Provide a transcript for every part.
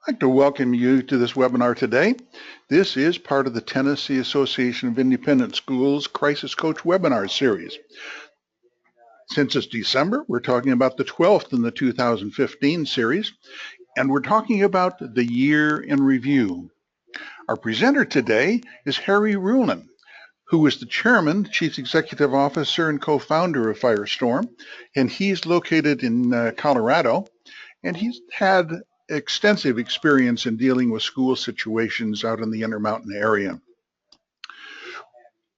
I'd like to welcome you to this webinar today. This is part of the Tennessee Association of Independent Schools Crisis Coach webinar series. Since it's December, we're talking about the 12th in the 2015 series, and we're talking about the year in review. Our presenter today is Harry Rulin, who is the chairman, chief executive officer, and co-founder of Firestorm, and he's located in Colorado, and he's had extensive experience in dealing with school situations out in the Intermountain area.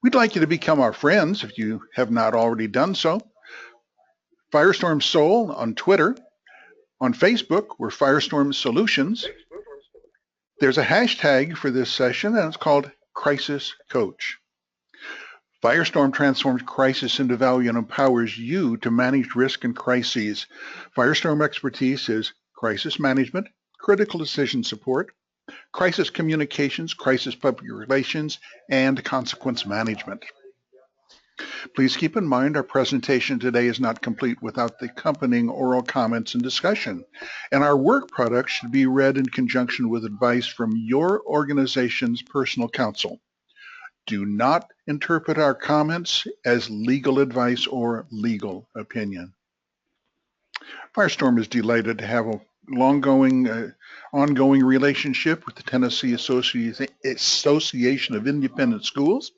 We'd like you to become our friends if you have not already done so. Firestorm Soul on Twitter. On Facebook, we're Firestorm Solutions. There's a hashtag for this session, and it's called Crisis Coach. Firestorm transforms crisis into value and empowers you to manage risk and crises. Firestorm expertise is crisis management, critical decision support, crisis communications, crisis public relations, and consequence management. Please keep in mind our presentation today is not complete without the accompanying oral comments and discussion, and our work product should be read in conjunction with advice from your organization's personal counsel. Do not interpret our comments as legal advice or legal opinion. Firestorm is delighted to have a ongoing relationship with the Tennessee Association of Independent Schools.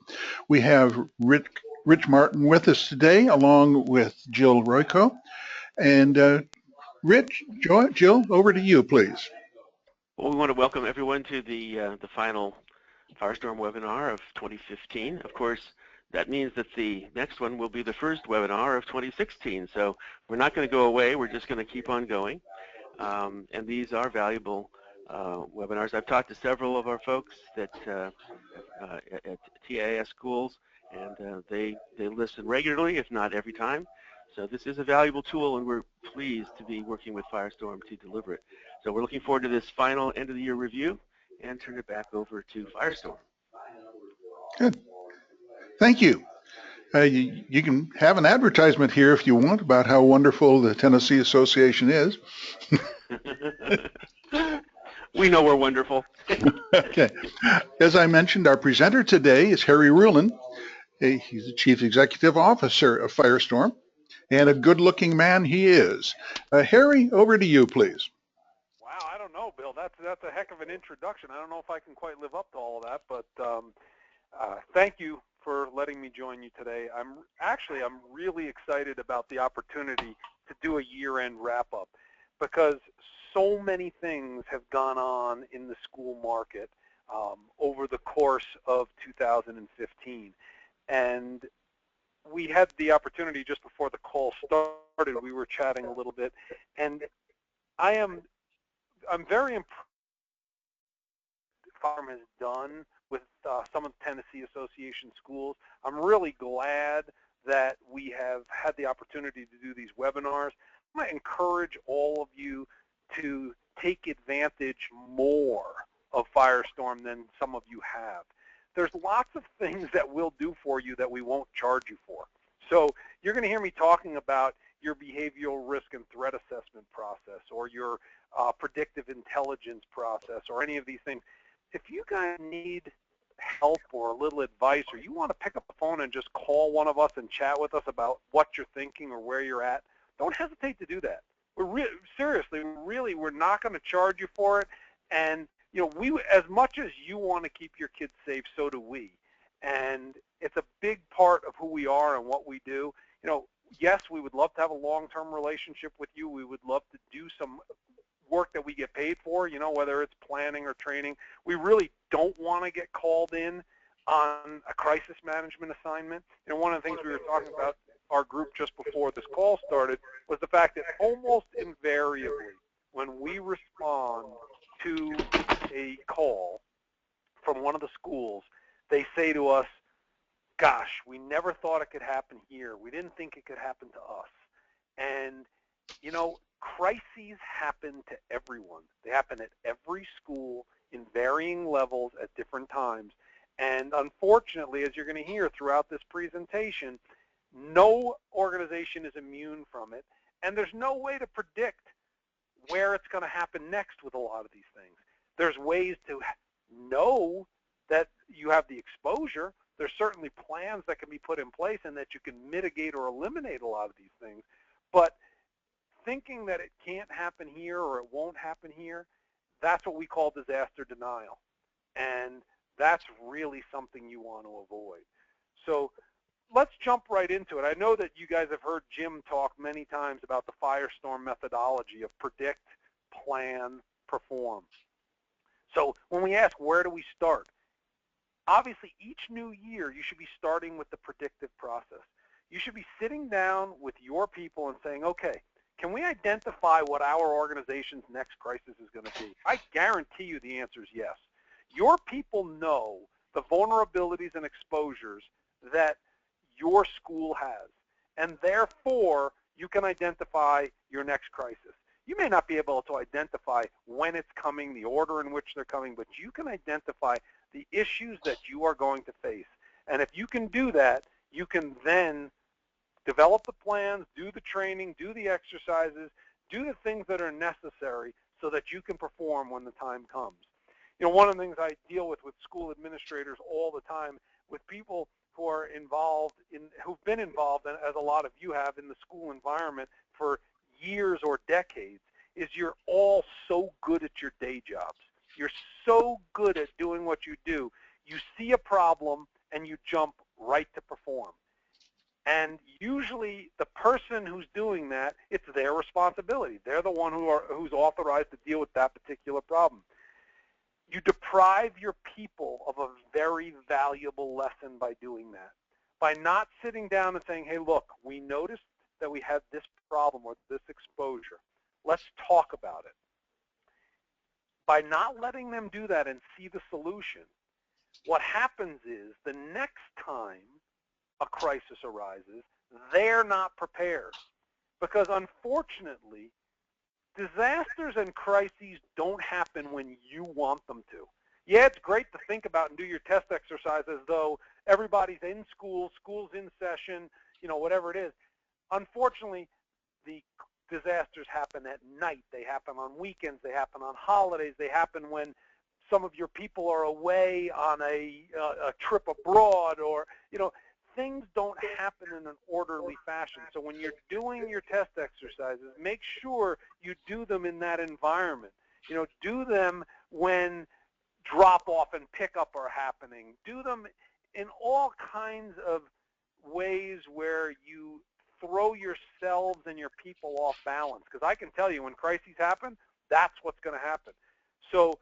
We have Rich Martin with us today, along with Jill Royko. And Rich, Jill, over to you, please. Well, we want to welcome everyone to the final Firestorm webinar of 2015. Of course, that means that the next one will be the first webinar of 2016. So we're not going to go away. We're just going to keep on going. And these are valuable webinars. I've talked to several of our folks that at TAIS schools, and they listen regularly, if not every time. So this is a valuable tool, and we're pleased to be working with Firestorm to deliver it. So we're looking forward to this final end-of-the-year review, and turn it back over to Firestorm. Good. Thank you. You can have an advertisement here if you want about how wonderful the Tennessee Association is. We know we're wonderful. Okay. As I mentioned, our presenter today is Harry Rulin. He's the Chief Executive Officer of Firestorm, and a good-looking man he is. Harry, over to you, please. Wow, I don't know, Bill. That's a heck of an introduction. I don't know if I can quite live up to all of that, but thank you for letting me join you today. I'm really excited about the opportunity to do a year-end wrap-up, because so many things have gone on in the school market over the course of 2015. And we had the opportunity just before the call started, we were chatting a little bit, and I'm very impressed with what Farm has done with some of the Tennessee Association schools. I'm really glad that we have had the opportunity to do these webinars. I'm going to encourage all of you to take advantage more of Firestorm than some of you have. There's lots of things that we'll do for you that we won't charge you for. So you're going to hear me talking about your behavioral risk and threat assessment process, or your predictive intelligence process, or any of these things. If you guys need help or a little advice, or you want to pick up the phone and just call one of us and chat with us about what you're thinking or where you're at, don't hesitate to do that. Seriously, we're not going to charge you for it. And you know, as much as you want to keep your kids safe, so do we. And it's a big part of who we are and what we do. You know, yes, we would love to have a long-term relationship with you. We would love to do some work that we get paid for, you know, whether it's planning or training. We really don't want to get called in on a crisis management assignment. You know, one of the things we were talking about our group just before this call started was the fact that almost invariably when we respond to a call from one of the schools, they say to us, gosh, we never thought it could happen here. We didn't think it could happen to us. And, you know, crises happen to everyone. They happen at every school in varying levels at different times. And unfortunately, as you're going to hear throughout this presentation, no organization is immune from it. And there's no way to predict where it's going to happen next with a lot of these things. There's ways to know that you have the exposure. There's certainly plans that can be put in place and that you can mitigate or eliminate a lot of these things. But thinking that it can't happen here or it won't happen here, that's what we call disaster denial. And that's really something you want to avoid. So let's jump right into it. I know that you guys have heard Jim talk many times about the Firestorm methodology of predict, plan, perform. So when we ask where do we start, obviously each new year you should be starting with the predictive process. You should be sitting down with your people and saying, okay, can we identify what our organization's next crisis is going to be? I guarantee you the answer is yes. Your people know the vulnerabilities and exposures that your school has, and therefore you can identify your next crisis. You may not be able to identify when it's coming, the order in which they're coming, but you can identify the issues that you are going to face. And if you can do that, you can then develop the plans, do the training, do the exercises, do the things that are necessary so that you can perform when the time comes. You know, one of the things I deal with school administrators all the time, with people who are involved in, who've been involved, as a lot of you have, in the school environment for years or decades, is you're all so good at your day jobs. You're so good at doing what you do. You see a problem and you jump right to perform. And usually the person who's doing that, it's their responsibility. They're the one who's authorized to deal with that particular problem. You deprive your people of a very valuable lesson by doing that. By not sitting down and saying, hey, look, we noticed that we had this problem or this exposure. Let's talk about it. By not letting them do that and see the solution, what happens is the next time a crisis arises, they're not prepared. Because unfortunately, disasters and crises don't happen when you want them to. Yeah, it's great to think about and do your test exercise as though everybody's in school, school's in session, you know, whatever it is. Unfortunately, the disasters happen at night. They happen on weekends. They happen on holidays. They happen when some of your people are away on a trip abroad, or, you know, things don't happen in an orderly fashion. So when you're doing your test exercises, make sure you do them in that environment. You know, do them when drop-off and pickup are happening. Do them in all kinds of ways where you throw yourselves and your people off balance. Because I can tell you, when crises happen, that's what's going to happen. So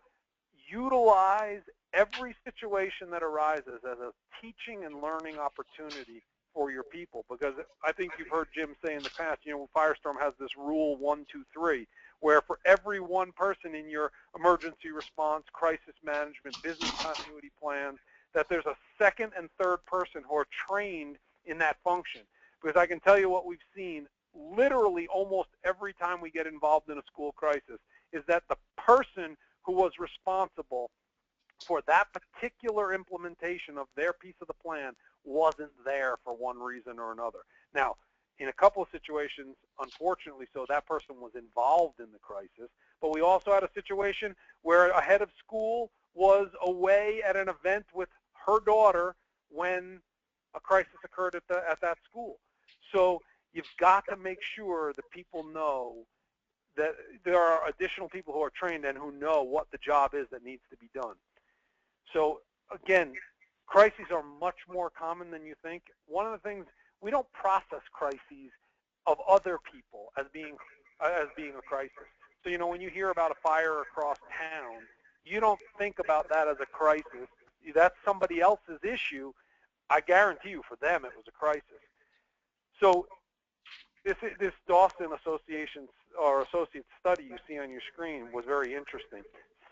utilize every situation that arises as a teaching and learning opportunity for your people. Because I think you've heard Jim say in the past, you know, Firestorm has this rule 1, 2, 3, where for every one person in your emergency response, crisis management, business continuity plans, that there's a second and third person who are trained in that function. Because I can tell you what we've seen literally almost every time we get involved in a school crisis is that the person who was responsible for that particular implementation of their piece of the plan wasn't there for one reason or another. Now, in a couple of situations, unfortunately so, that person was involved in the crisis, but we also had a situation where a head of school was away at an event with her daughter when a crisis occurred at that school. So you've got to make sure that people know that there are additional people who are trained and who know what the job is that needs to be done. So again, crises are much more common than you think. One of the things, we don't process crises of other people as being a crisis. So, you know, when you hear about a fire across town, you don't think about that as a crisis. That's somebody else's issue. I guarantee you, for them, it was a crisis. So this Dawson Association or Associates study you see on your screen was very interesting.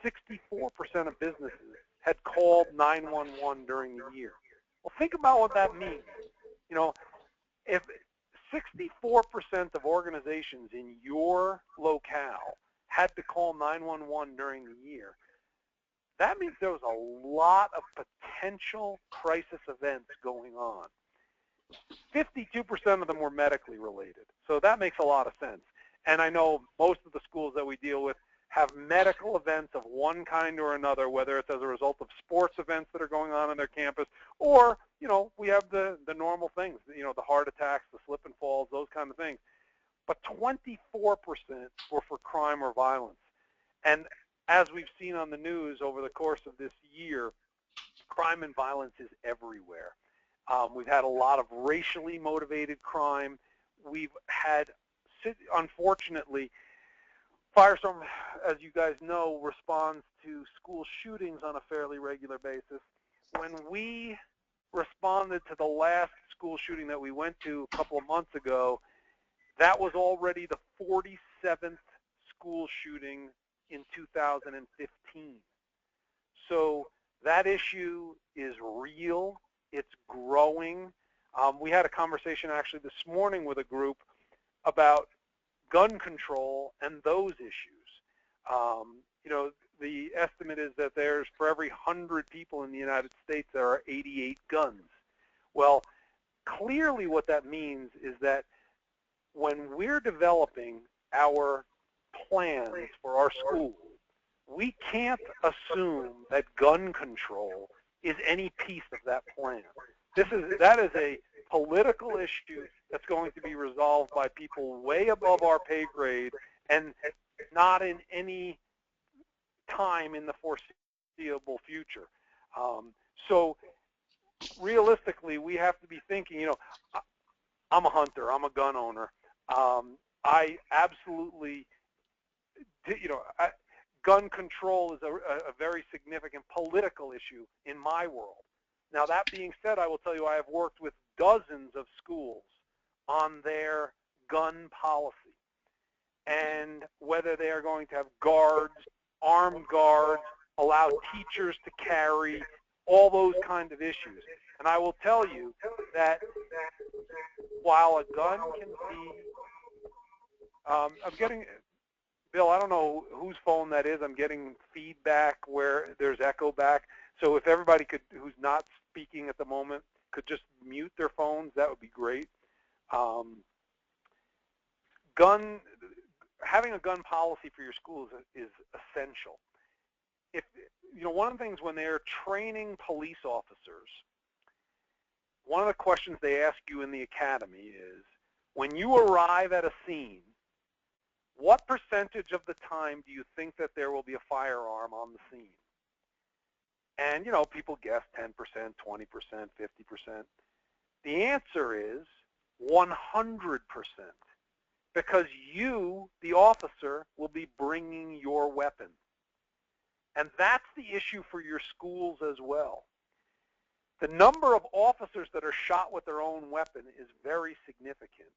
64% of businesses had called 911 during the year. Well, think about what that means. You know, if 64% of organizations in your locale had to call 911 during the year, that means there was a lot of potential crisis events going on. 52% of them were medically related, so that makes a lot of sense. And I know most of the schools that we deal with have medical events of one kind or another, whether it's as a result of sports events that are going on their campus, or, we have the normal things, the heart attacks, the slip and falls, those kind of things. But 24% were for crime or violence. And as we've seen on the news over the course of this year, crime and violence is everywhere. We've had a lot of racially motivated crime. We've had, unfortunately, Firestorm, as you guys know, responds to school shootings on a fairly regular basis. When we responded to the last school shooting that we went to a couple of months ago, that was already the 47th school shooting in 2015. So that issue is real. It's growing. We had a conversation actually this morning with a group about gun control and those issues. The estimate is that there's, for every 100 people in the United States, there are 88 guns. Well, clearly what that means is that when we're developing our plans for our schools, we can't assume that gun control is any piece of that plan. That is a political issue that's going to be resolved by people way above our pay grade and not in any time in the foreseeable future. So realistically, we have to be thinking, I'm a hunter, I'm a gun owner. I absolutely, gun control is a very significant political issue in my world. Now, that being said, I will tell you I have worked with dozens of schools on their gun policy and whether they are going to have guards, armed guards, allow teachers to carry, all those kind of issues. And I will tell you that while a gun can be, I'm getting, Bill, I don't know whose phone that is. I'm getting feedback where there's echo back. So if everybody could, who's not speaking at the moment, could just mute their phones, that would be great. Having a gun policy for your schools is essential. One of the things when they're training police officers, one of the questions they ask you in the academy is, when you arrive at a scene, what percentage of the time do you think that there will be a firearm on the scene? And, people guess 10%, 20%, 50%. The answer is 100%, because you, the officer, will be bringing your weapon. And that's the issue for your schools as well. The number of officers that are shot with their own weapon is very significant.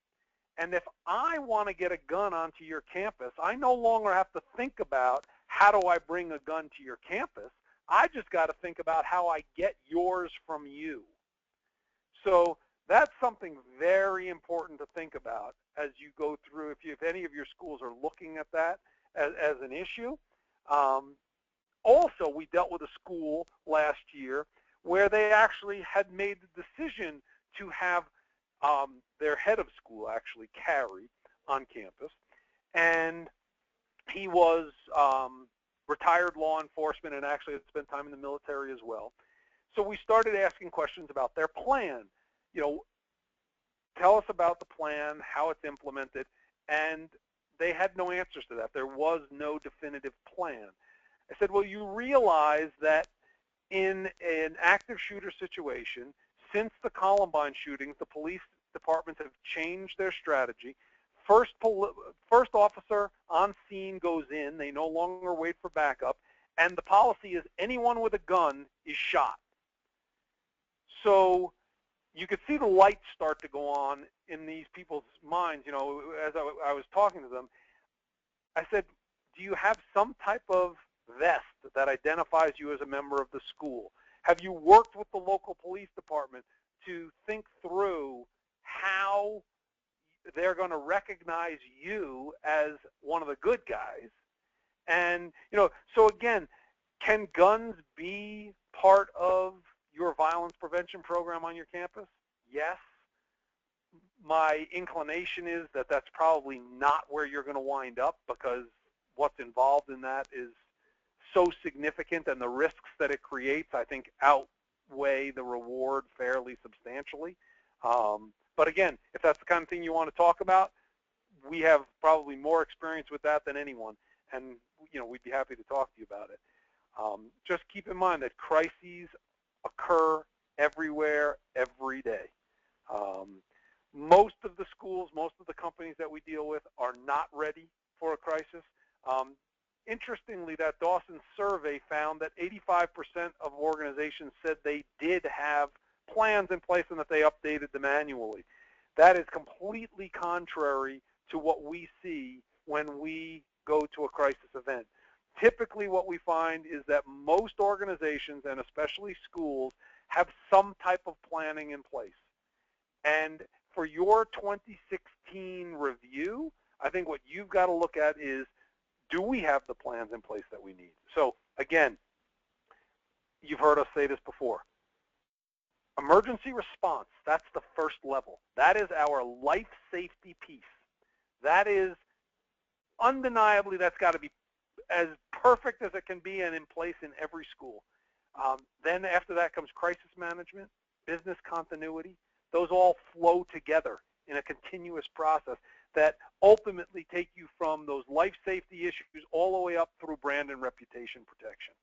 And if I want to get a gun onto your campus, I no longer have to think about how do I bring a gun to your campus. I just got to think about how I get yours from you. So that's something very important to think about as you go through, if any of your schools are looking at that as an issue. Also, we dealt with a school last year where they actually had made the decision to have their head of school actually carry on campus. And he was retired law enforcement and actually had spent time in the military as well. So we started asking questions about their plan. Tell us about the plan, how it's implemented, and they had no answers to that. There was no definitive plan. I said, well, you realize that in an active shooter situation, since the Columbine shootings, the police departments have changed their strategy. First officer on scene goes in. They no longer wait for backup. And the policy is anyone with a gun is shot. So you could see the lights start to go on in these people's minds. As I was talking to them, I said, do you have some type of vest that identifies you as a member of the school? Have you worked with the local police department to think through how they're going to recognize you as one of the good guys? And, so again, can guns be part of your violence prevention program on your campus? Yes. My inclination is that that's probably not where you're going to wind up, because what's involved in that is so significant, and the risks that it creates, I think, outweigh the reward fairly substantially. But again, if that's the kind of thing you want to talk about, we have probably more experience with that than anyone, and we'd be happy to talk to you about it. Just keep in mind that crises occur everywhere, every day. Most of the schools, most of the companies that we deal with are not ready for a crisis. Interestingly, that Dawson survey found that 85% of organizations said they did have plans in place and that they updated them annually. That is completely contrary to what we see when we go to a crisis event. Typically what we find is that most organizations, and especially schools, have some type of planning in place. And for your 2016 review, I think what you've got to look at is, do we have the plans in place that we need? So again, you've heard us say this before. Emergency response, that's the first level. That is our life safety piece. That is undeniably, that's got to be as perfect as it can be and in place in every school. Then after that comes crisis management, business continuity. Those all flow together in a continuous process that ultimately take you from those life safety issues all the way up through brand and reputation protection.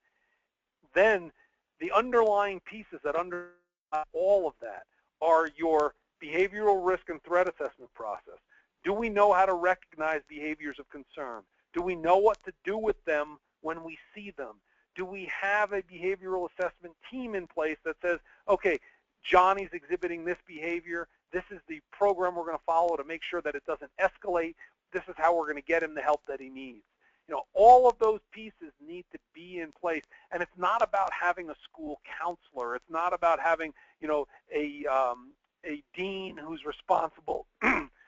Then the underlying pieces that underlie all of that are your behavioral risk and threat assessment process. Do we know how to recognize behaviors of concern? Do we know what to do with them when we see them? Do we have a behavioral assessment team in place that says, okay, Johnny's exhibiting this behavior. This is the program we're going to follow to make sure that it doesn't escalate. This is how we're going to get him the help that he needs. All of those pieces need to be in place. And it's not about having a school counselor. It's not about having, a dean who's responsible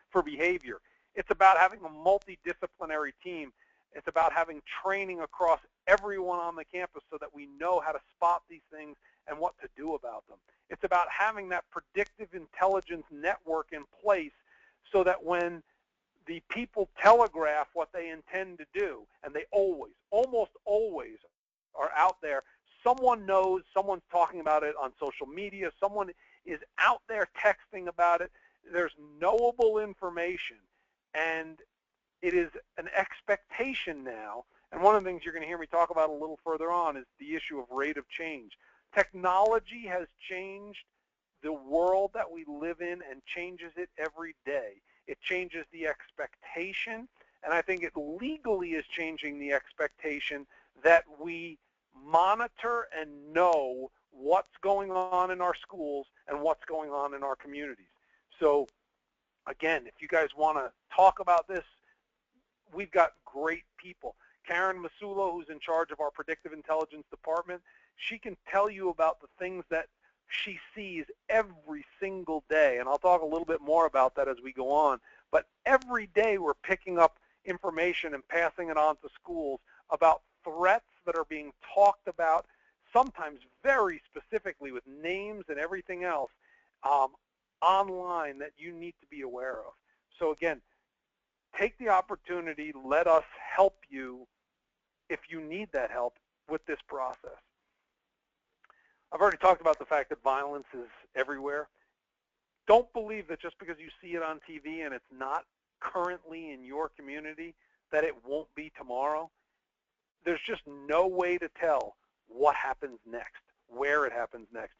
for behavior. It's about having a multidisciplinary team. It's about having training across everyone on the campus so that we know how to spot these things and what to do about them. It's about having that predictive intelligence network in place so that when the people telegraph what they intend to do, and they always, almost always are out there, someone knows, someone's talking about it on social media, someone is out there texting about it, there's knowable information, and it is an expectation now. And one of the things you're going to hear me talk about a little further on is the issue of rate of change. Technology has changed the world that we live in and changes it every day. It changes the expectation, and I think it legally is changing the expectation that we monitor and know what's going on in our schools and what's going on in our communities. So again, if you guys want to talk about this, we've got great people. Karen Masulo, who's in charge of our Predictive Intelligence department, she can tell you about the things that she sees every single day, and I'll talk a little bit more about that as we go on. But every day we're picking up information and passing it on to schools about threats that are being talked about, sometimes very specifically with names and everything else, online that you need to be aware of. So again, take the opportunity, let us help you if you need that help with this process. I've already talked about the fact that violence is everywhere. Don't believe that just because you see it on TV and it's not currently in your community that it won't be tomorrow. There's just no way to tell what happens next, where it happens next.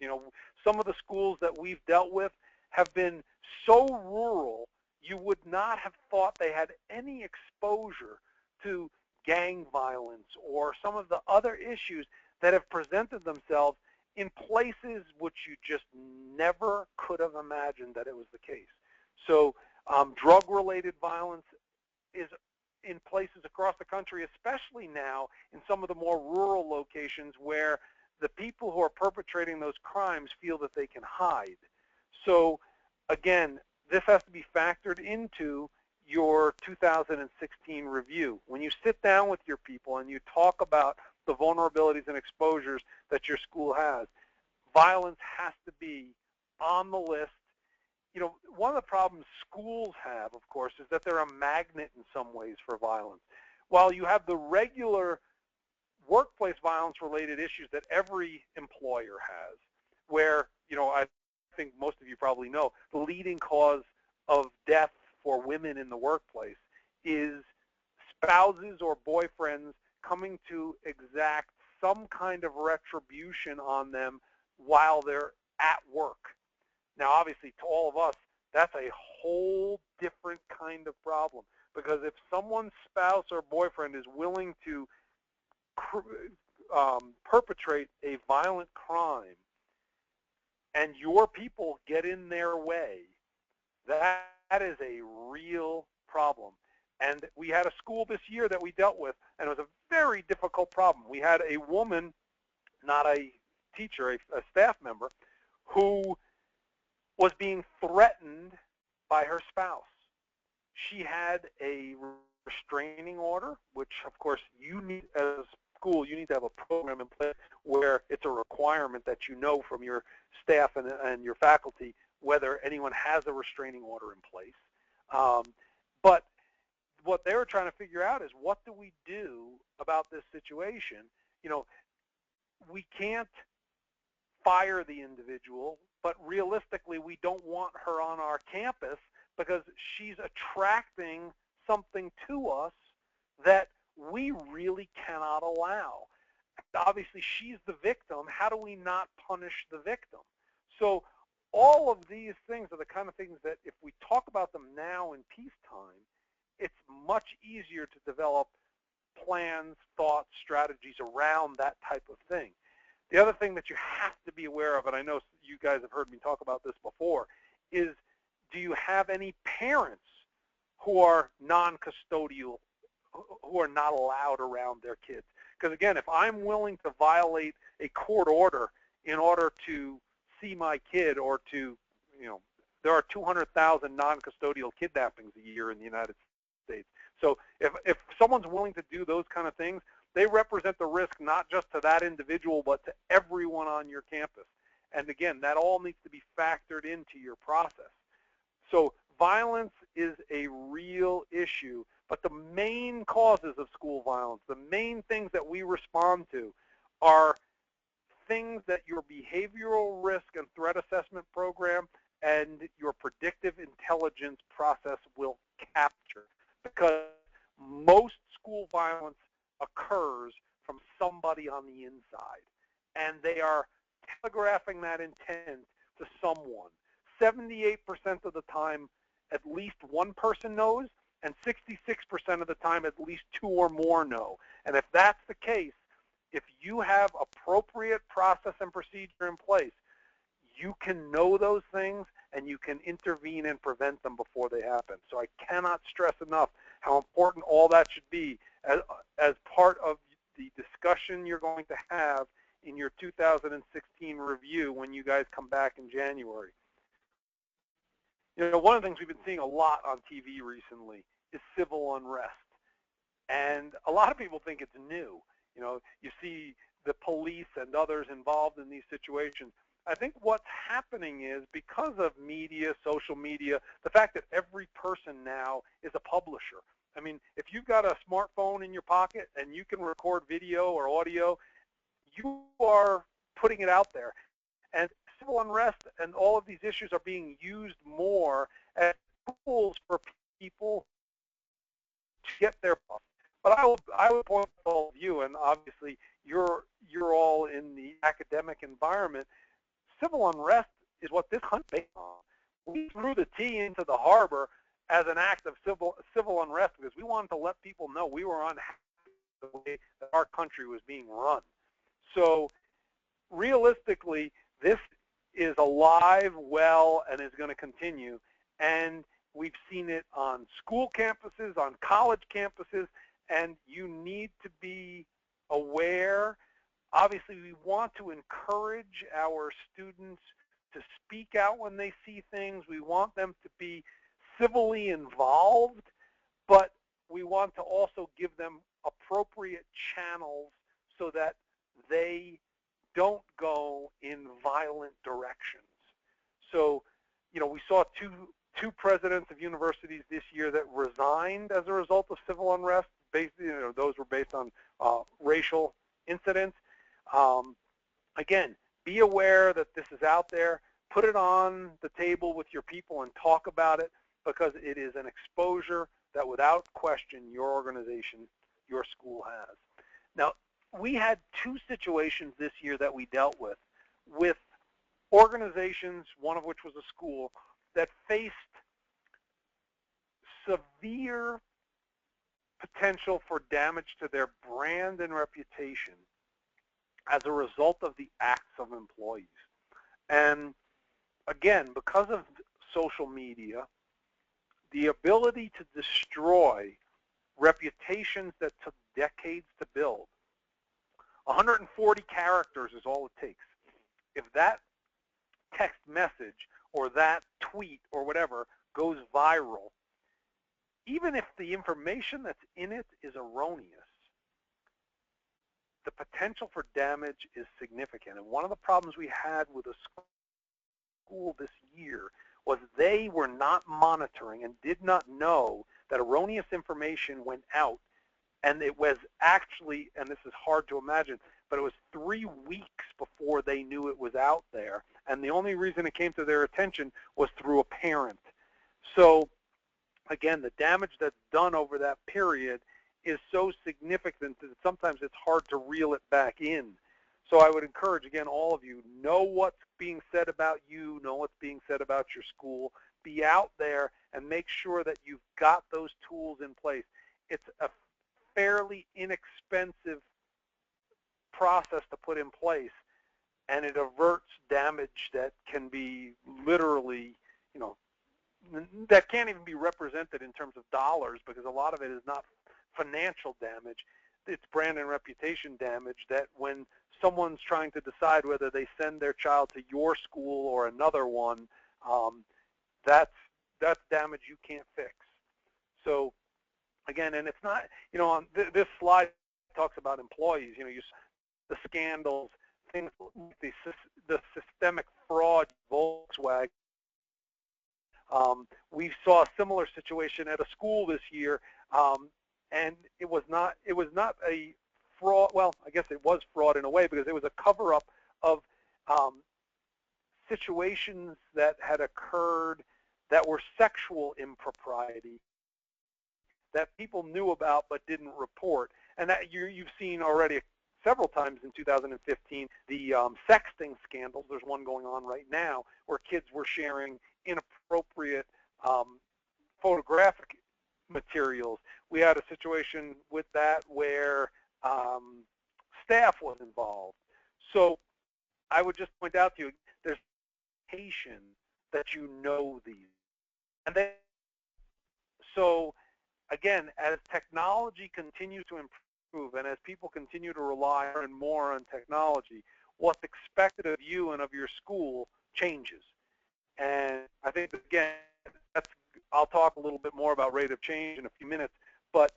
Some of the schools that we've dealt with have been so rural, you would not have thought they had any exposure to gang violence or some of the other issues that have presented themselves in places which you just never could have imagined that it was the case. So drug-related violence is in places across the country, especially now in some of the more rural locations where the people who are perpetrating those crimes feel that they can hide. So again, this has to be factored into your 2016 review. When you sit down with your people and you talk about the vulnerabilities and exposures that your school has, violence has to be on the list. one of the problems schools have, of course, is that they're a magnet in some ways for violence. While you have the regular workplace violence-related issues that every employer has, where, I think most of you probably know, the leading cause of death for women in the workplace is spouses or boyfriends coming to exact some kind of retribution on them while they're at work. Now, obviously, to all of us, that's a whole different kind of problem, because if someone's spouse or boyfriend is willing to perpetrate a violent crime and your people get in their way, that is a real problem. And we had a school this year that we dealt with, and it was a very difficult problem. We had a woman, not a teacher, a staff member, who was being threatened by her spouse. She had a restraining order, which, of course, you need, as a school, you need to have a program in place where it's a requirement that you know from your staff and your faculty whether anyone has a restraining order in place. But what they were trying to figure out is, what do we do about this situation? We can't fire the individual, but realistically, we don't want her on our campus because she's attracting something to us that we really cannot allow. Obviously, she's the victim. How do we not punish the victim? So all of these things are the kind of things that if we talk about them now in peacetime, it's much easier to develop plans, thoughts, strategies around that type of thing. The other thing that you have to be aware of, and I know you guys have heard me talk about this before, is, do you have any parents who are non-custodial, who are not allowed around their kids? Because again, if I'm willing to violate a court order in order to see my kid, or to, there are 200,000 non-custodial kidnappings a year in the United States. So if someone's willing to do those kind of things, they represent the risk not just to that individual, but to everyone on your campus. And again, that all needs to be factored into your process. So violence is a real issue, but the main causes of school violence, the main things that we respond to, are things that your behavioral risk and threat assessment program and your predictive intelligence process will capture. Because most school violence occurs from somebody on the inside, and they are telegraphing that intent to someone. 78% of the time, at least one person knows, and 66% of the time, at least two or more know. And if that's the case, if you have appropriate process and procedure in place, you can know those things and you can intervene and prevent them before they happen. So I cannot stress enough how important all that should be as part of the discussion you're going to have in your 2016 review when you guys come back in January. One of the things we've been seeing a lot on TV recently is civil unrest. And a lot of people think it's new. You see the police and others involved in these situations. I think what's happening is, because of media, social media, the fact that every person now is a publisher. I mean, if you've got a smartphone in your pocket and you can record video or audio, you are putting it out there. And civil unrest and all of these issues are being used more as tools for people to get their point. But I would point to all of you, and obviously you're all in the academic environment. Civil unrest is what this hunt based on. We threw the tea into the harbor as an act of civil unrest because we wanted to let people know we were unhappy with the way that our country was being run. So realistically, this is alive, well, and is going to continue. And we've seen it on school campuses, on college campuses, and you need to be aware. Obviously, we want to encourage our students to speak out when they see things. We want them to be civilly involved, but we want to also give them appropriate channels so that they don't go in violent directions. So we saw two presidents of universities this year that resigned as a result of civil unrest. Those were based on racial incidents. Again, be aware that this is out there. Put it on the table with your people and talk about it, because it is an exposure that without question your organization, your school has. Now, we had two situations this year that we dealt with organizations, one of which was a school, that faced severe potential for damage to their brand and reputation as a result of the acts of employees. And again, because of social media, the ability to destroy reputations that took decades to build, 140 characters is all it takes. If that text message or that tweet or whatever goes viral, even if the information that's in it is erroneous, the potential for damage is significant. And one of the problems we had with a school this year was they were not monitoring and did not know that erroneous information went out. And it was actually, and this is hard to imagine, but it was 3 weeks before they knew it was out there. And the only reason it came to their attention was through a parent. So again, the damage that's done over that period is so significant that sometimes it's hard to reel it back in. So I would encourage, again, all of you, know what's being said about you, know what's being said about your school, be out there and make sure that you've got those tools in place. It's a fairly inexpensive process to put in place, and it averts damage that can be literally, that can't even be represented in terms of dollars, because a lot of it is not financial damage. It's brand and reputation damage that when someone's trying to decide whether they send their child to your school or another one, that's damage you can't fix. So again, and it's not, on this slide talks about employees, the scandals, things like the systemic fraud, Volkswagen. We saw a similar situation at a school this year, and it was not a fraud. Well, I guess it was fraud in a way, because it was a cover-up of situations that had occurred that were sexual impropriety that people knew about but didn't report. And that you've seen already several times in 2015, the sexting scandals. There's one going on right now where kids were sharing inappropriate photographic materials. We had a situation with that where staff was involved. So I would just point out to you, there's patient that you know these. And then, so again, as technology continues to improve and as people continue to rely more and more on technology, what's expected of you and of your school changes. And I think, again, I'll talk a little bit more about rate of change in a few minutes, but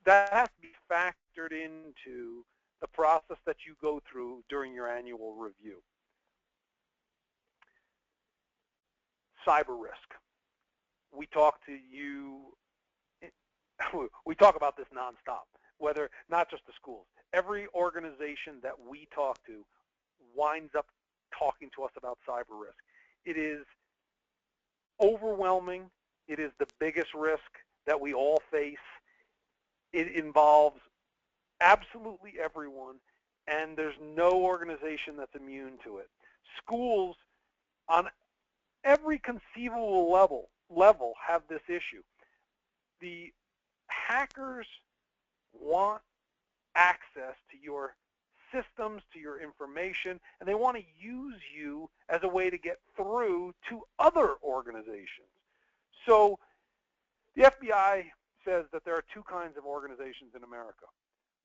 that has to be factored into the process that you go through during your annual review. Cyber risk. We talk about this nonstop, whether, not just the schools. Every organization that we talk to winds up talking to us about cyber risk. It is overwhelming. It is the biggest risk that we all face. It involves absolutely everyone, and there's no organization that's immune to it. Schools on every conceivable level have this issue. The hackers want access to your systems, to your information, and they want to use you as a way to get through to other organizations. So the FBI says that there are two kinds of organizations in America: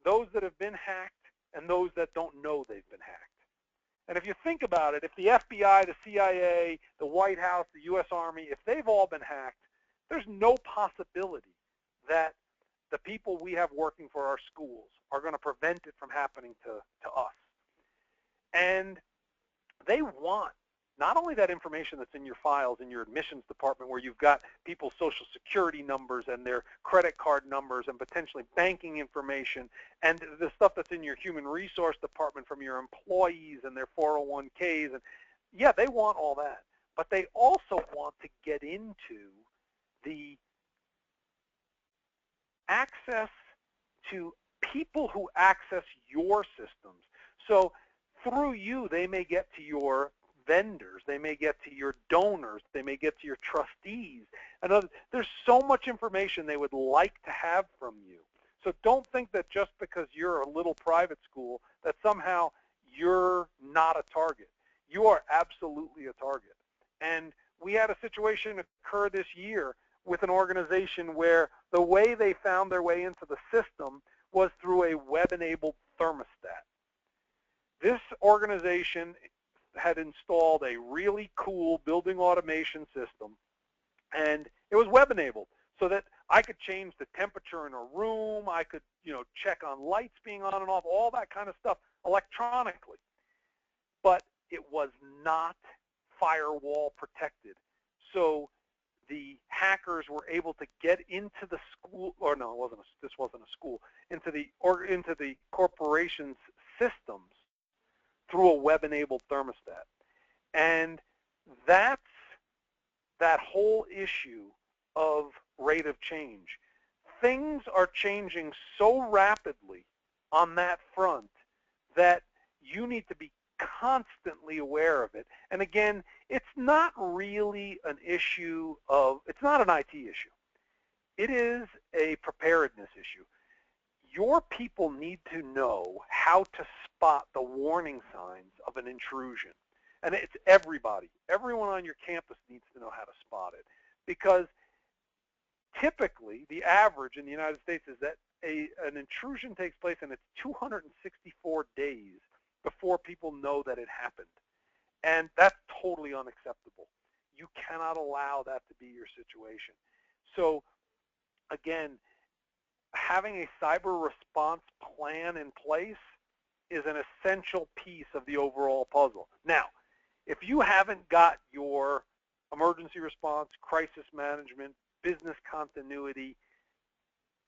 those that have been hacked and those that don't know they've been hacked. And if you think about it, if the FBI, the CIA, the White House, the U.S. Army, if they've all been hacked, there's no possibility that the people we have working for our schools are going to prevent it from happening to us. And they want not only that information that's in your files in your admissions department where you've got people's social security numbers and their credit card numbers and potentially banking information, and the stuff that's in your human resource department from your employees and their 401ks, and yeah, they want all that, but they also want to get into the access to people who access your systems. So through you, they may get to your vendors, they may get to your donors, they may get to your trustees. And there's so much information they would like to have from you. So don't think that just because you're a little private school that somehow you're not a target. You are absolutely a target. And we had a situation occur this year with an organization where the way they found their way into the system was through a web-enabled thermostat. This organization had installed a really cool building automation system, and it was web-enabled so that I could change the temperature in a room, I could, check on lights being on and off, all that kind of stuff electronically. But it was not firewall protected. So the hackers were able to get into the school, or no, this wasn't a school, into the corporation's systems through a web-enabled thermostat. And that's that whole issue of rate of change. Things are changing so rapidly on that front that you need to be constantly aware of it. And again, it's not really an issue of, it's not an IT issue. It is a preparedness issue. Your people need to know how to spot the warning signs of an intrusion. And it's everybody. Everyone on your campus needs to know how to spot it. Because typically, the average in the United States is that an intrusion takes place and it's 264 days before people know that it happened. And that's totally unacceptable. You cannot allow that to be your situation. So again, having a cyber response plan in place is an essential piece of the overall puzzle. Now, if you haven't got your emergency response, crisis management, business continuity,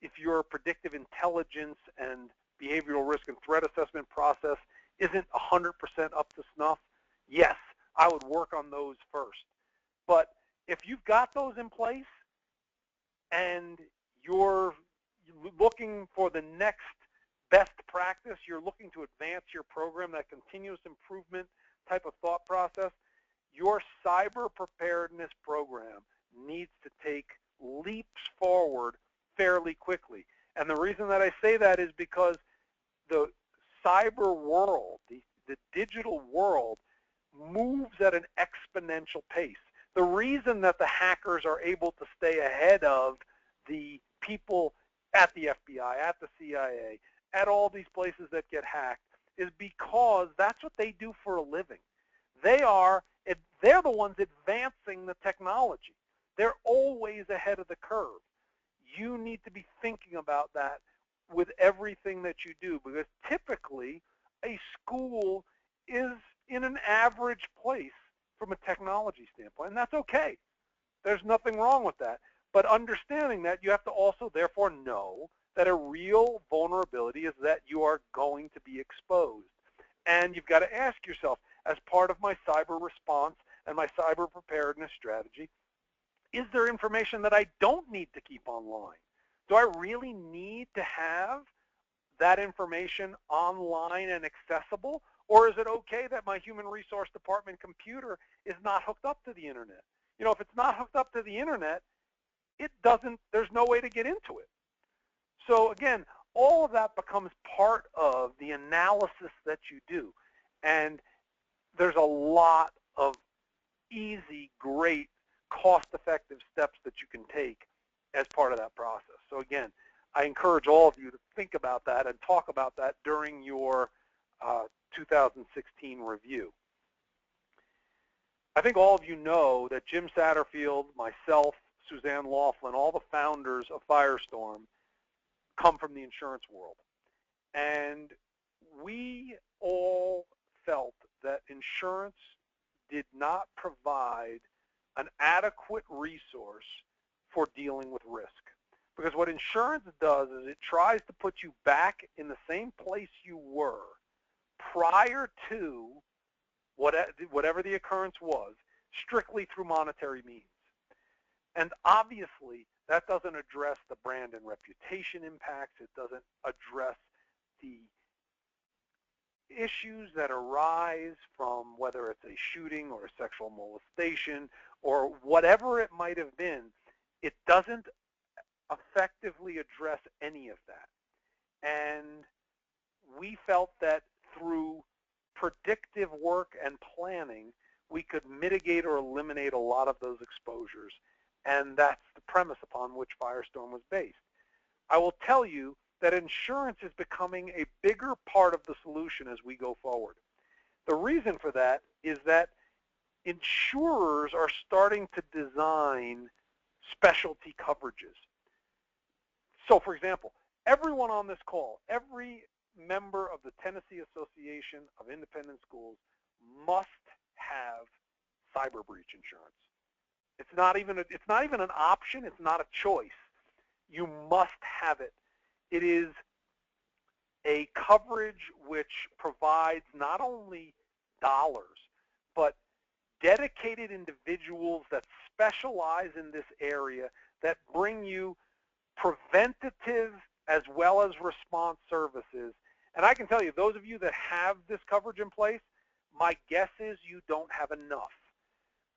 if your predictive intelligence and behavioral risk and threat assessment process isn't 100% up to snuff, yes, I would work on those first. But if you've got those in place and you're looking for the next best practice, you're looking to advance your program, that continuous improvement type of thought process, your cyber preparedness program needs to take leaps forward fairly quickly. And the reason that I say that is because the cyber world, the digital world, moves at an exponential pace. The reason that the hackers are able to stay ahead of the people at the FBI, at the CIA, at all these places that get hacked is because that's what they do for a living. They're the ones advancing the technology. They're always ahead of the curve. You need to be thinking about that with everything that you do, because typically a school is in an average place from a technology standpoint, and that's okay. There's nothing wrong with that. But understanding that, you have to also therefore know that a real vulnerability is that you are going to be exposed. And you've got to ask yourself, as part of my cyber response and my cyber preparedness strategy, is there information that I don't need to keep online? Do I really need to have that information online and accessible? Or is it okay that my human resource department computer is not hooked up to the internet? If it's not hooked up to the internet, there's no way to get into it. So again, all of that becomes part of the analysis that you do. And there's a lot of easy, great, cost-effective steps that you can take as part of that process. So again, I encourage all of you to think about that and talk about that during your 2016 review. I think all of you know that Jim Satterfield, myself, Suzanne Laughlin, all the founders of Firestorm come from the insurance world. And we all felt that insurance did not provide an adequate resource for dealing with risk. Because what insurance does is it tries to put you back in the same place you were prior to whatever the occurrence was, strictly through monetary means. And obviously, that doesn't address the brand and reputation impacts. It doesn't address the issues that arise from whether it's a shooting or a sexual molestation or whatever it might have been. It doesn't effectively address any of that. And we felt that through predictive work and planning, we could mitigate or eliminate a lot of those exposures. And that's the premise upon which Firestorm was based. I will tell you that insurance is becoming a bigger part of the solution as we go forward. The reason for that is that insurers are starting to design specialty coverages. So, for example, everyone on this call, every member of the Tennessee Association of Independent Schools must have cyber breach insurance. It's not even an option. It's not a choice. You must have it. It is a coverage which provides not only dollars, but dedicated individuals that specialize in this area that bring you preventative as well as response services. And I can tell you, those of you that have this coverage in place, my guess is you don't have enough.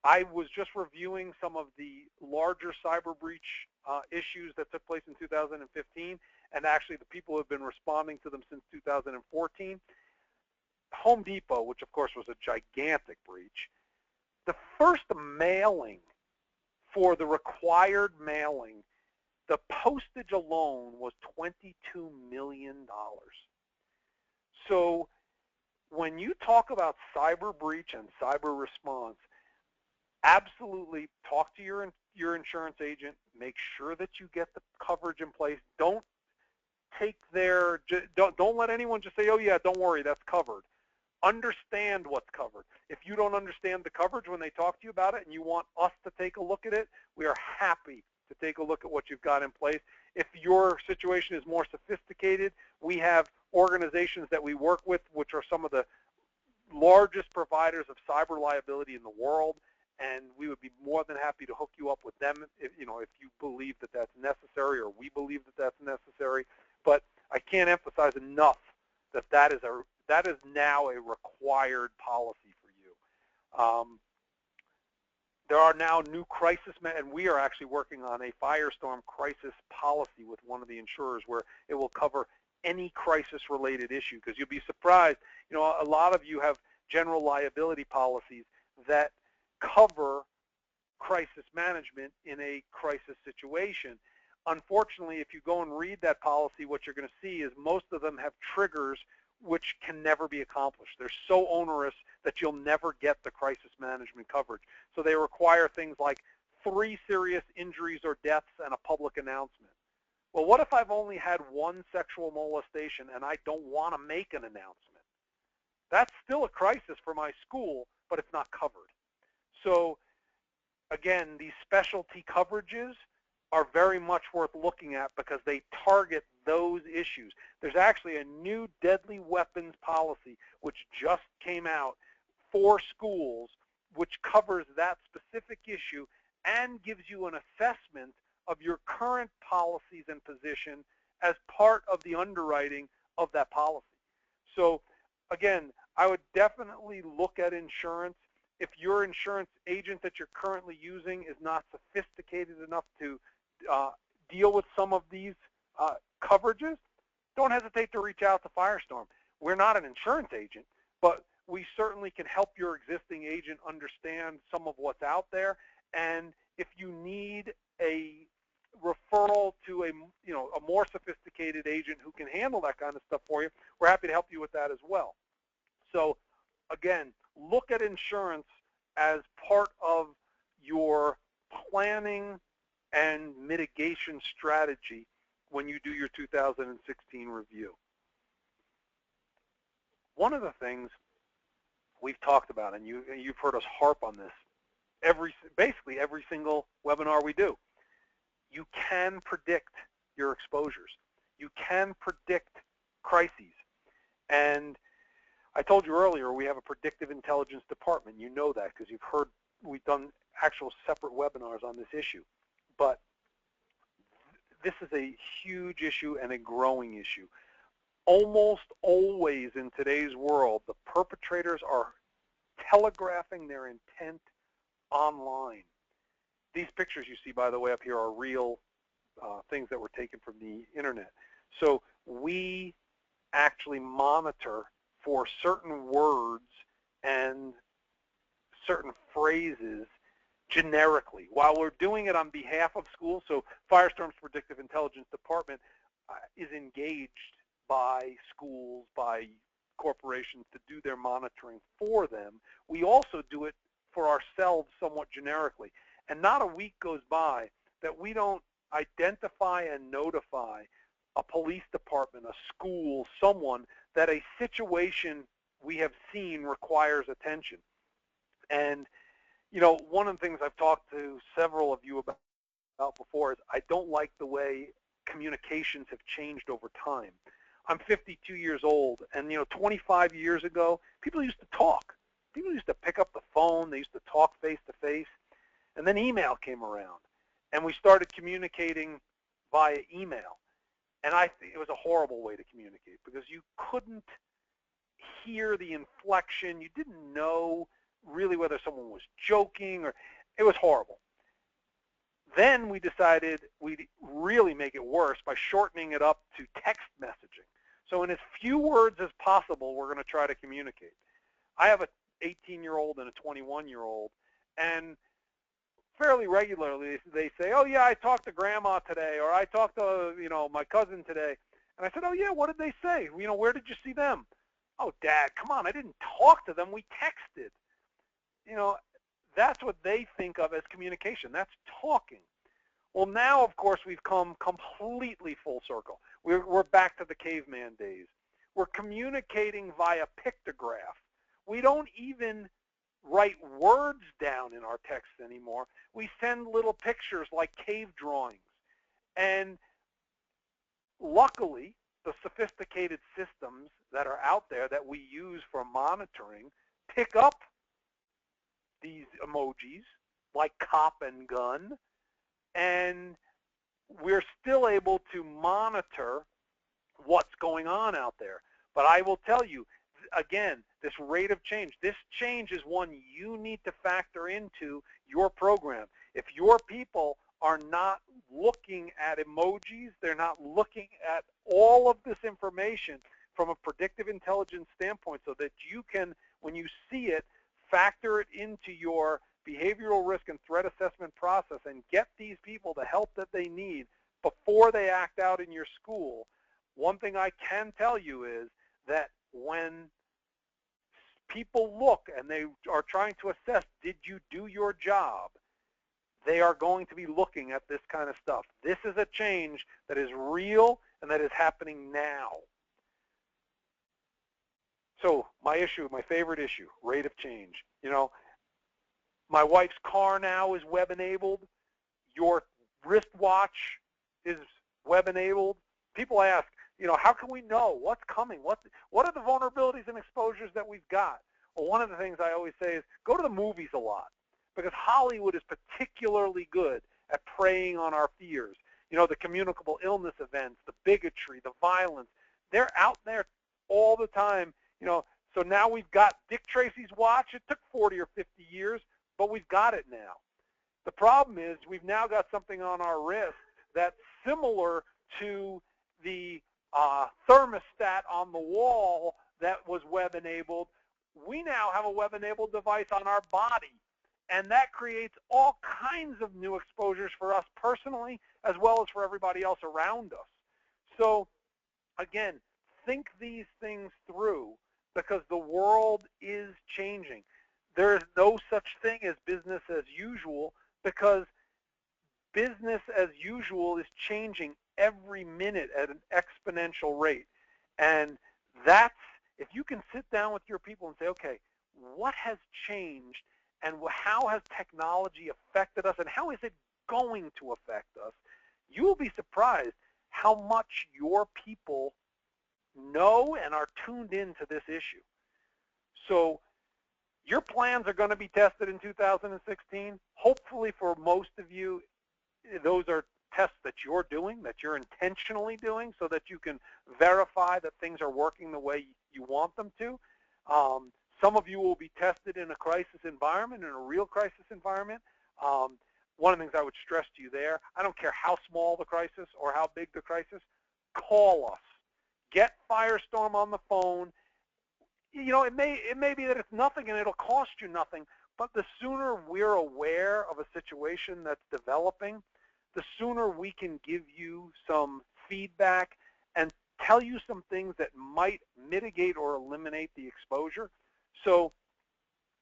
I was just reviewing some of the larger cyber breach issues that took place in 2015, and actually the people who have been responding to them since 2014. Home Depot, which of course was a gigantic breach, the first mailing for the required mailing, the postage alone was $22 million. So when you talk about cyber breach and cyber response, absolutely talk to your insurance agent. Make sure that you get the coverage in place. Don't let anyone just say, oh yeah, don't worry, that's covered. Understand what's covered. If you don't understand the coverage when they talk to you about it and you want us to take a look at it, we are happy to take a look at what you've got in place. If your situation is more sophisticated, we have organizations that we work with which are some of the largest providers of cyber liability in the world, and we would be more than happy to hook you up with them if you believe that that's necessary, or we believe that that's necessary. But I can't emphasize enough that that is now a required policy for you. There are now new crisis, and we are actually working on a Firestorm crisis policy with one of the insurers where it will cover any crisis-related issue, because you'll be surprised. A lot of you have general liability policies that cover crisis management in a crisis situation. Unfortunately, if you go and read that policy, what you're going to see is most of them have triggers which can never be accomplished. They're so onerous that you'll never get the crisis management coverage. So they require things like 3 serious injuries or deaths and a public announcement. Well, what if I've only had 1 sexual molestation and I don't want to make an announcement? That's still a crisis for my school, but it's not covered. So again, these specialty coverages are very much worth looking at because they target those issues. There's actually a new deadly weapons policy which just came out for schools, which covers that specific issue and gives you an assessment of your current policies and position as part of the underwriting of that policy. So again, I would definitely look at insurance. If your insurance agent that you're currently using is not sophisticated enough to deal with some of these coverages, don't hesitate to reach out to Firestorm. We're not an insurance agent, but we certainly can help your existing agent understand some of what's out there. And if you need a referral to a more sophisticated agent who can handle that kind of stuff for you, we're happy to help you with that as well. So again, look at insurance as part of your planning and mitigation strategy when you do your 2016 review. One of the things we've talked about, and you've heard us harp on this basically every single webinar we do. You can predict your exposures. You can predict crises. And I told you earlier, we have a predictive intelligence department. You know that because you've heard we've done actual separate webinars on this issue. But this is a huge issue and a growing issue. Almost always in today's world, the perpetrators are telegraphing their intent online. These pictures you see, by the way, up here are real things that were taken from the internet. So we actually monitor for certain words and certain phrases generically while we're doing it on behalf of schools. So Firestorm's Predictive Intelligence Department is engaged by schools, by corporations to do their monitoring for them. We also do it for ourselves somewhat generically. And not a week goes by that we don't identify and notify a police department, a school, someone that a situation we have seen requires attention. And, you know, one of the things I've talked to several of you about before is I don't like the way communications have changed over time. I'm 52 years old, and, you know, 25 years ago, people used to talk. People used to pick up the phone. They used to talk face-to-face. And then email came around, and we started communicating via email. And I think it was a horrible way to communicate because you couldn't hear the inflection. You didn't know really whether someone was joking, or it was horrible. Then we decided we'd really make it worse by shortening it up to text messaging. So in as few words as possible, we're going to try to communicate. I have an 18-year-old and a 21-year-old, and fairly regularly they say, oh yeah, I talked to grandma today, or I talked to, you know, my cousin today. And I said, oh yeah, what did they say? You know, where did you see them? Oh, Dad, come on, I didn't talk to them, we texted. You know, that's what they think of as communication. That's talking. Well, now, of course, we've come completely full circle. We're back to the caveman days. We're communicating via pictograph. We don't even write words down in our text anymore. We send little pictures like cave drawings. And luckily, the sophisticated systems that are out there that we use for monitoring pick up these emojis like cop and gun, and we're still able to monitor what's going on out there. But I will tell you, again, this rate of change, this change is one you need to factor into your program. If your people are not looking at emojis, they're not looking at all of this information from a predictive intelligence standpoint so that you can, when you see it, factor it into your behavioral risk and threat assessment process and get these people the help that they need before they act out in your school. One thing I can tell you is that when people look and they are trying to assess, did you do your job, they are going to be looking at this kind of stuff. This is a change that is real and that is happening now. So my issue, my favorite issue, rate of change. You know, my wife's car now is web-enabled. Your wristwatch is web-enabled. People ask, you know, how can we know what's coming? What are the vulnerabilities and exposures that we've got? Well, one of the things I always say is go to the movies a lot, because Hollywood is particularly good at preying on our fears. You know, the communicable illness events, the bigotry, the violence, they're out there all the time. You know, so now we've got Dick Tracy's watch. It took 40 or 50 years, but we've got it now. The problem is we've now got something on our wrist that's similar to the thermostat on the wall that was web-enabled. We now have a web-enabled device on our body, and that creates all kinds of new exposures for us personally as well as for everybody else around us. So, again, think these things through, because the world is changing. There is no such thing as business as usual, because business as usual is changing every minute at an exponential rate. And that's, if you can sit down with your people and say, okay, what has changed and how has technology affected us and how is it going to affect us, you will be surprised how much your people know and are tuned into this issue. So your plans are going to be tested in 2016. Hopefully for most of you, those are tests that you're doing, that you're intentionally doing, so that you can verify that things are working the way you want them to. Some of you will be tested in a crisis environment, in a real crisis environment. One of the things I would stress to you there, I don't care how small the crisis or how big the crisis, call us. Get Firestorm on the phone. You know, it may be that it's nothing and it'll cost you nothing, but the sooner we're aware of a situation that's developing, the sooner we can give you some feedback and tell you some things that might mitigate or eliminate the exposure. So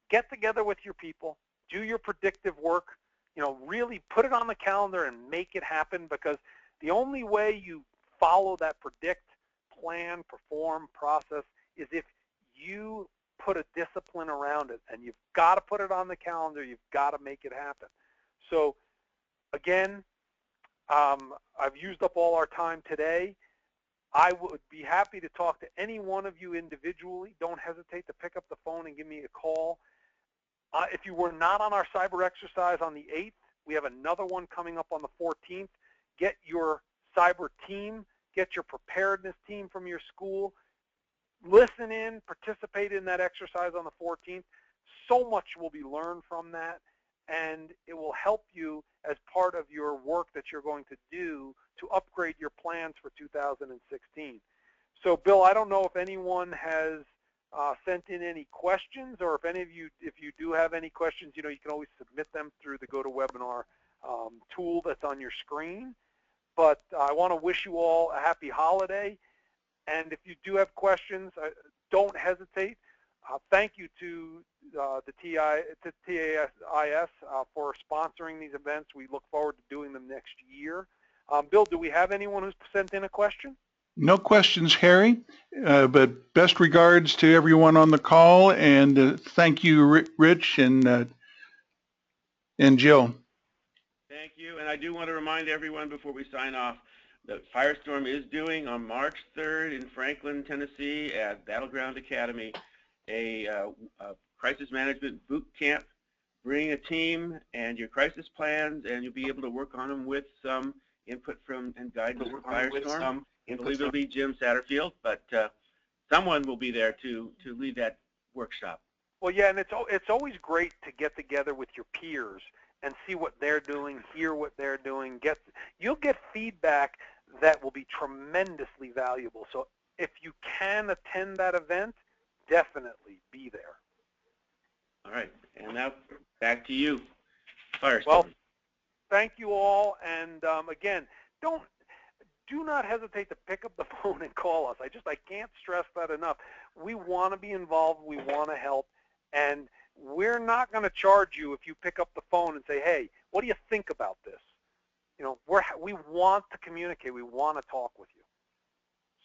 get together with your people, do your predictive work, you know, really put it on the calendar and make it happen, because the only way you follow that predict, plan, perform process is if you put a discipline around it, and you've got to put it on the calendar, you've got to make it happen. So again, I've used up all our time today. I would be happy to talk to any one of you individually. Don't hesitate to pick up the phone and give me a call. If you were not on our cyber exercise on the 8th, we have another one coming up on the 14th. Get your cyber team, get your preparedness team from your school. Listen in, participate in that exercise on the 14th. So much will be learned from that, and it will help you as part of your work that you're going to do to upgrade your plans for 2016. So Bill, I don't know if anyone has sent in any questions, or if any of you, if you do have any questions, you know, you can always submit them through the GoToWebinar tool that's on your screen. But I want to wish you all a happy holiday. And if you do have questions, don't hesitate. Thank you to the TAIS for sponsoring these events. We look forward to doing them next year. Bill, do we have anyone who's sent in a question? No questions, Harry, but best regards to everyone on the call, and thank you, Rich and Jill. Thank you, and I do want to remind everyone before we sign off that Firestorm is doing on March 3rd in Franklin, Tennessee at Battleground Academy a crisis management boot camp. Bring a team and your crisis plans, and you'll be able to work on them with some input from and guidance from Firestorm. I believe it'll be Jim Satterfield, but someone will be there to lead that workshop. Well, yeah, and it's always great to get together with your peers and see what they're doing, hear what they're doing. You'll get feedback that will be tremendously valuable. So if you can attend that event, definitely be there. All right, and now back to you, Firestorm. Well, thank you all, and again, do not hesitate to pick up the phone and call us. I can't stress that enough. We want to be involved, we want to help, and we're not going to charge you if you pick up the phone and say, hey, what do you think about this? You know, we want to communicate, we want to talk with you.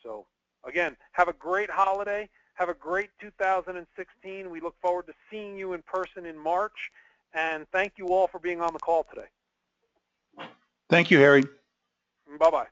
So again, have a great holiday, have a great 2016. We look forward to seeing you in person in March, and thank you all for being on the call today. Thank you, Harry. Bye-bye.